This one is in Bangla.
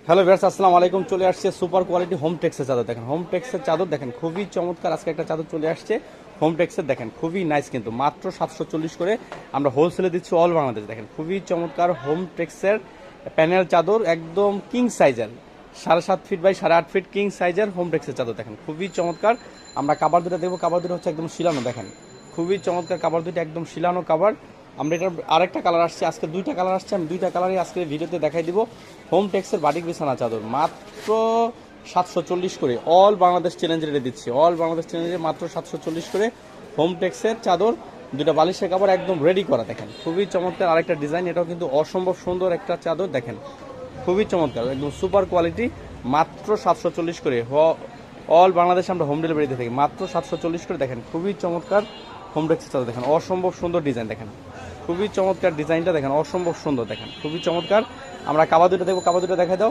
হ্যালো ভিউয়ার্স, আসসালামু আলাইকুম। চলে আসছে সুপার কোয়ালিটি হোম টেক্সের চাদর। দেখেন হোম টেক্সের চাদর, দেখেন খুবই চমৎকার। আজকে একটা চাদর চলে আসছে হোম টেক্সের, দেখেন খুবই নাইস, কিন্তু মাত্র 740 করে আমরা হোলসেলে দিচ্ছি অল বাংলাদেশ। দেখেন খুবই চমৎকার হোম টেক্সের প্যানেল চাদর, একদম কিং সাইজের, 7.5 ফিট বাই 8.5 ফিট কিং সাইজের হোম টেক্সের চাদর। দেখেন খুবই চমৎকার। আমরা কাবার দুটো দেবো, কাবার দুটো হচ্ছে একদম শিলানো। দেখেন খুবই চমৎকার কাবার দুটো, একদম শিলানো কাবার। আমরা এটার আরেকটা কালার আসছে, আজকে দুইটা কালার আসছে, আমি দুইটা কালারই আজকে ভিডিওতে দেখাই দিব। হোম টেক্সের বাটিক বিছানা চাদর মাত্র 740 করে অল বাংলাদেশ চ্যালেঞ্জ রেটে দিচ্ছি। অল বাংলাদেশ চ্যালেঞ্জে মাত্র 740 করে হোম টেক্সের চাদর, দুটা বালিশের কাপড় একদম রেডি করা। দেখেন খুবই চমৎকার আরেকটা ডিজাইন, এটাও কিন্তু অসম্ভব সুন্দর একটা চাদর। দেখেন খুবই চমৎকার, একদম সুপার কোয়ালিটি, মাত্র 740 করে অল বাংলাদেশে আমরা হোম ডেলিভারি দিয়ে থাকি। মাত্র 740 করে। দেখেন খুবই চমৎকার হোম টেক্সের চাদর, দেখেন অসম্ভব সুন্দর ডিজাইন। দেখেন খুবই চমৎকার ডিজাইনটা, দেখেন অসম্ভব সুন্দর, দেখেন খুবই চমৎকার। আমরা কাবা দুটো দেখবো, কাবা দুটো দেখা দাও।